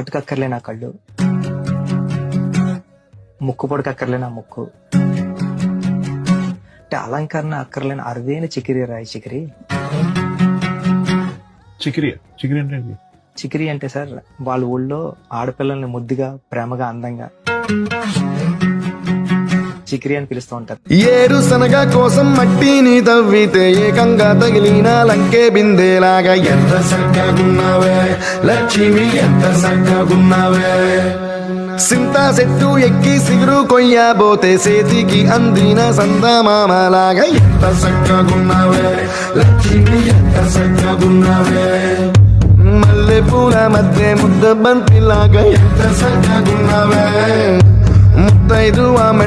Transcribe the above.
కాటుకు అక్కర్లేనా కళ్ళు, ముక్కు పొడికి అక్కర్లేనా ముక్కు, అంటే అలంకరణ అక్కర్లేని అరుదైన చికిరి రాయి చికిరి. చికిరి అంటే ఏంటి? చికిరి అంటే సార్ వాళ్ళ ఊళ్ళో ఆడపిల్లల్ని ముద్దుగా ప్రేమగా అందంగా చికిరి అని పిలుస్తూ ఉంటారు. ఏరు శనగ కోసం మట్టిని తవ్వితే ఏకంగా తగిలిన లంకే బిందేలాగా ఎంత చక్కగున్నావే లక్ష్మి, ఎంత చక్కగున్నావే. సింతా చెట్టు ఎక్కి సిగురు కొయ్యబోతే చేతికి అందిన సందమామలాగా ఎంత చక్కగున్నావే లక్ష్మి, ఎంత చక్కగున్నావే. మల్లె పూల మధ్య ముద్ద బంతిలాగా ఎంత చక్కగున్నావే. ముద్దైదు ఆమె